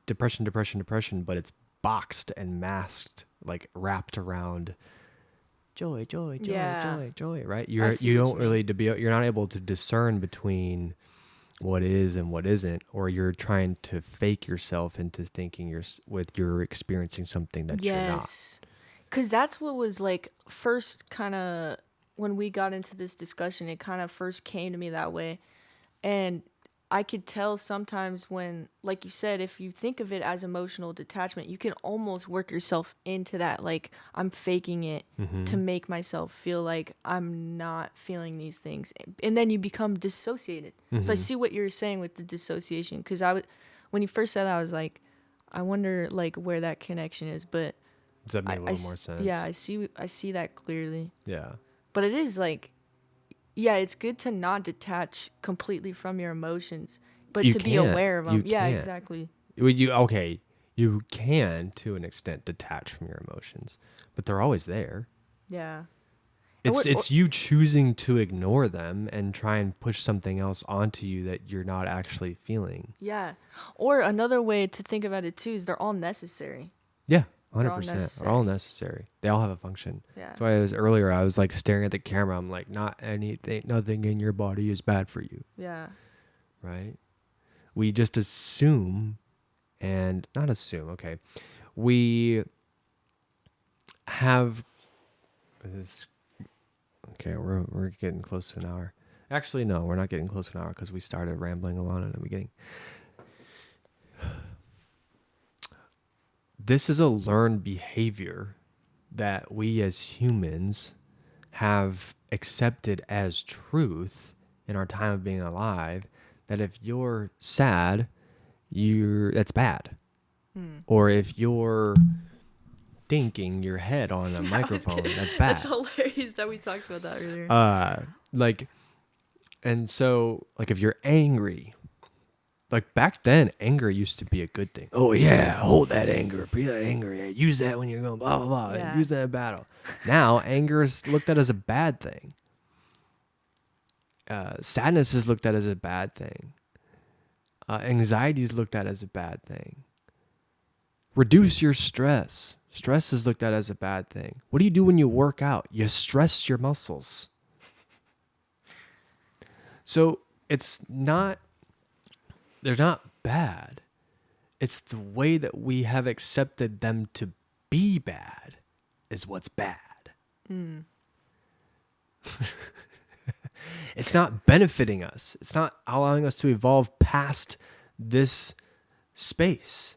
depression, depression, depression, but it's boxed and masked, like wrapped around joy, joy, joy, joy, joy, right? You're not able to discern between what is and what isn't, or you're trying to fake yourself into thinking you're experiencing something that you're not. Because that's what was like first kind of when we got into this discussion, it kind of first came to me that way. And I could tell sometimes when, like you said, if you think of it as emotional detachment, you can almost work yourself into that. Like, I'm faking it to make myself feel like I'm not feeling these things. And then you become dissociated. So I see what you're saying with the dissociation. Because when you first said that, I was like, I wonder like where that connection is. But does that make a little more sense? Yeah, I see that clearly. Yeah. But it is like, yeah, it's good to not detach completely from your emotions, but to be aware of them. Yeah, exactly. You can, to an extent, detach from your emotions, but they're always there. Yeah. It's you choosing to ignore them and try and push something else onto you that you're not actually feeling. Yeah. Or another way to think about it, too, is they're all necessary. Yeah. 100%. They're all necessary. They all have a function. Yeah. That's why I was like staring at the camera. I'm like, nothing in your body is bad for you. Yeah. Right? We just assume and not assume. Okay. We have this. Okay. We're getting close to an hour. Actually, no, we're not getting close to an hour because we started rambling along in the beginning. This is a learned behavior that we as humans have accepted as truth in our time of being alive, that if you're sad, that's bad. Or if you're thinking your head on a microphone, that's bad. That's hilarious that we talked about that earlier. And so, like, if you're angry, like back then, anger used to be a good thing. Oh yeah, hold that anger, be that angry. Use that when you're going blah blah blah. Yeah. Use that in battle. Now, anger is looked at as a bad thing. Sadness is looked at as a bad thing. Anxiety is looked at as a bad thing. Reduce your stress. Stress is looked at as a bad thing. What do you do when you work out? You stress your muscles. So they're not bad. It's the way that we have accepted them to be bad is what's bad. It's not benefiting us. It's not allowing us to evolve past this space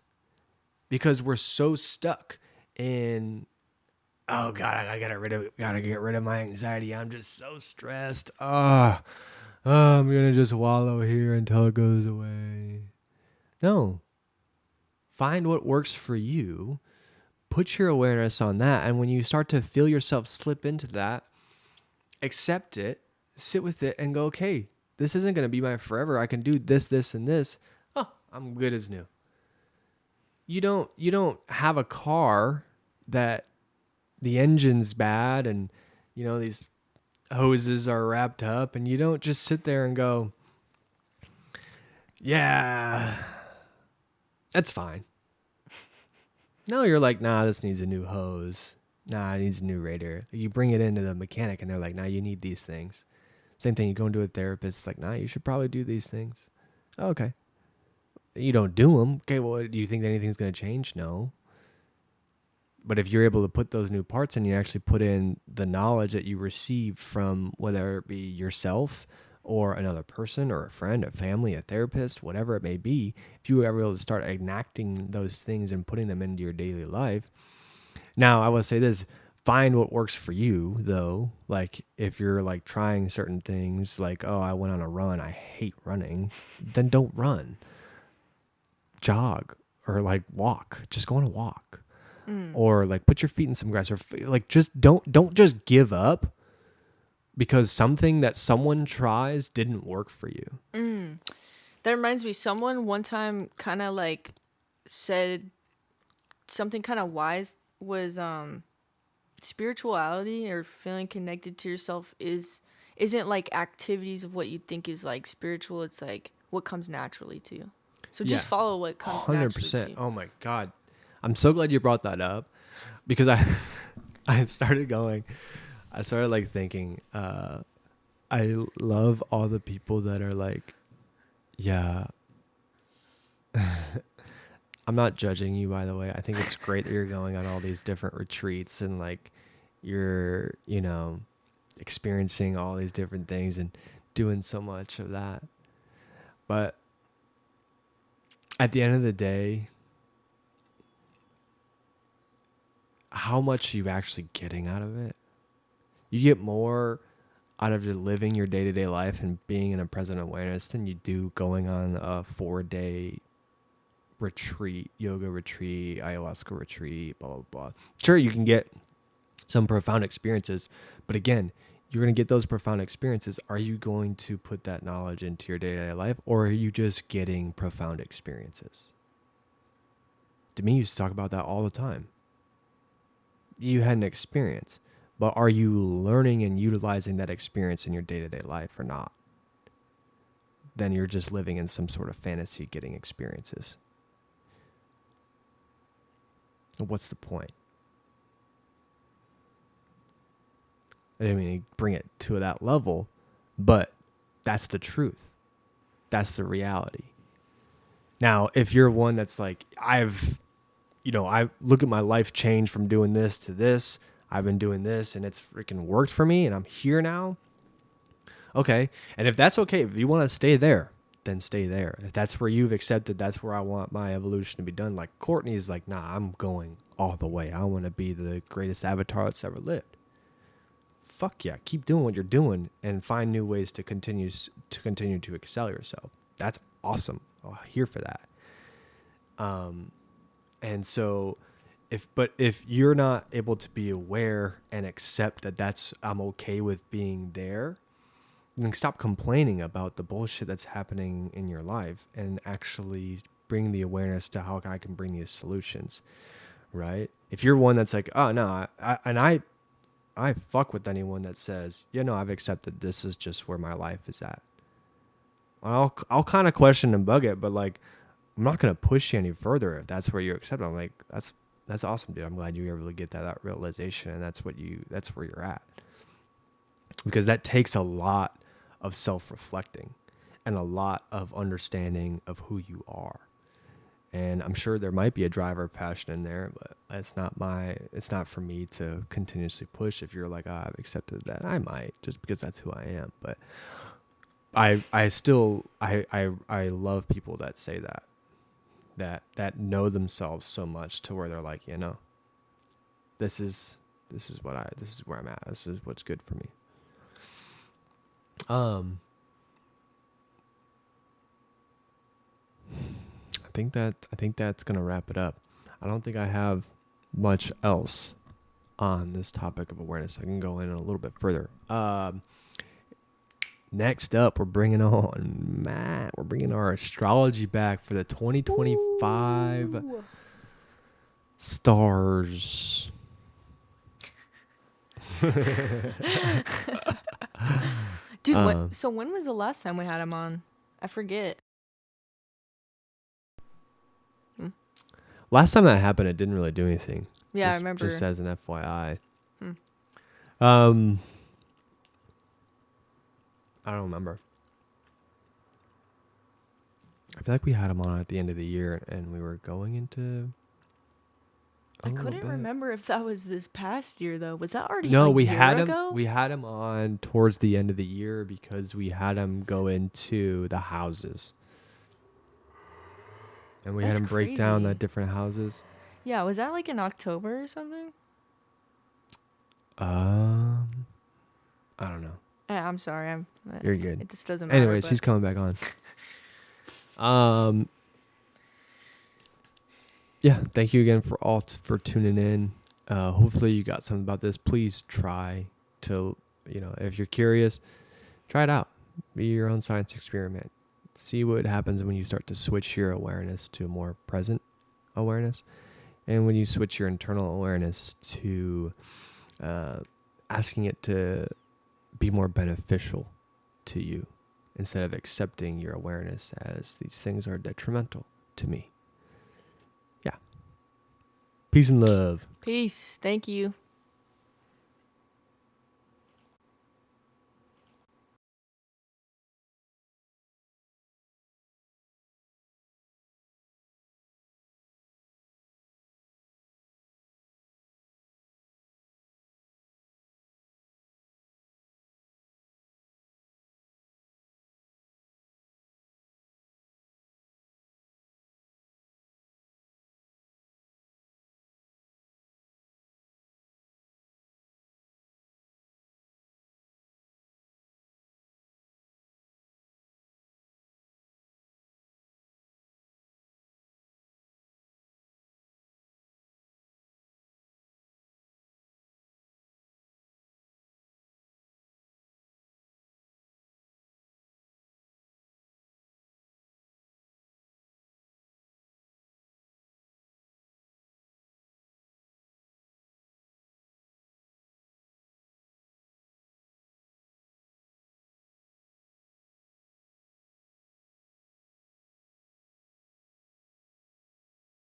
because we're so stuck in, oh God, I gotta get rid of my anxiety. I'm just so stressed. I'm gonna just wallow here until it goes away. No. Find what works for you, put your awareness on that. And when you start to feel yourself slip into that, accept it, sit with it, and go, okay, this isn't going to be my forever. I can do this, this, and this. Oh, I'm good as new. You don't have a car that the engine's bad and, these hoses are wrapped up, and you don't just sit there and go, yeah, that's fine. No, you're like, nah, this needs a new hose. Nah, it needs a new radiator. You bring it into the mechanic and they're like, nah, you need these things. Same thing, you go into a therapist, it's like, nah, you should probably do these things. Oh, okay. You don't do them. Okay, well, do you think that anything's going to change? No. But if you're able to put those new parts in, you actually put in the knowledge that you received from whether it be yourself or another person or a friend, a family, a therapist, whatever it may be, if you were ever able to start enacting those things and putting them into your daily life. Now, I will say this, find what works for you, though. Like, if you're, like, trying certain things, like, oh, I went on a run, I hate running, then don't run. Jog or, like, walk. Just go on a walk. Or, like, put your feet in some grass. Or, like, just don't just give up because something that someone tries didn't work for you. That reminds me, someone one time kind of, like, said something kind of wise was spirituality or feeling connected to yourself isn't like activities of what you think is like spiritual. It's like what comes naturally to you. So just follow what comes 100%. Naturally to you. Oh my God. I'm so glad you brought that up because I started like thinking, I love all the people that are like, yeah, I'm not judging you, by the way. I think it's great that you're going on all these different retreats and like you're, experiencing all these different things and doing so much of that. But at the end of the day, how much are you actually getting out of it? You get more out of just living your day-to-day life and being in a present awareness than you do going on a 4-day retreat, yoga retreat, ayahuasca retreat, blah, blah, blah. Sure, you can get some profound experiences, but again, you're going to get those profound experiences. Are you going to put that knowledge into your day-to-day life, or are you just getting profound experiences? To me, you used to talk about that all the time. You had an experience, but are you learning and utilizing that experience in your day-to-day life or not? Then you're just living in some sort of fantasy getting experiences. What's the point? I mean, bring it to that level, but that's the truth. That's the reality. Now, if you're one that's like, I look at my life change from doing this to this. I've been doing this and it's freaking worked for me and I'm here now. Okay. And if that's okay, if you want to stay there, then stay there. If that's where you've accepted, that's where I want my evolution to be done. Like Courtney's like, nah, I'm going all the way. I want to be the greatest avatar that's ever lived. Fuck yeah. Keep doing what you're doing and find new ways to continue to excel yourself. That's awesome. I'm here for that. And so if you're not able to be aware and accept that I'm okay with being there, then stop complaining about the bullshit that's happening in your life and actually bring the awareness to how I can bring these solutions, right? If you're one that's like, oh no, I fuck with anyone that says, I've accepted this is just where my life is at. I'll kind of question and bug it, but like, I'm not going to push you any further if that's where you're accepted. I'm like, that's awesome, dude. I'm glad you were able to get that realization, and that's where you're at. Because that takes a lot of self-reflecting and a lot of understanding of who you are. And I'm sure there might be a drive or passion in there, but it's not for me to continuously push. If you're like, I've accepted that, I might, just because that's who I am. But I still love people that say that know themselves so much to where they're like, this is where I'm at. This is what's good for me. I think that's gonna wrap it up. I don't think I have much else on this topic of awareness. I can go in a little bit further. Next up, we're bringing on Matt. We're bringing our astrology back for the 2025 Ooh. stars. Dude, so when was the last time we had him on? I forget. Last time that happened, it didn't really do anything. Yeah, I remember. Just as an FYI. Hmm. I don't remember. I feel like we had him on at the end of the year, and we were going into. I couldn't remember if that was this past year though. Was that already No, a we year had ago? him. We had him on towards the end of the year because we had him go into the houses, and we had That's him break down the crazy. different houses. Yeah, was that like in October or something? I don't know. I'm sorry. You're good. It just doesn't matter. Anyways, he's coming back on. Yeah, thank you again for tuning in. Hopefully you got something about this. Please try to, if you're curious, try it out. Be your own science experiment. See what happens when you start to switch your awareness to a more present awareness. And when you switch your internal awareness to asking it to be more beneficial to you instead of accepting your awareness as these things are detrimental to me. Yeah. Peace and love. Peace. Thank you.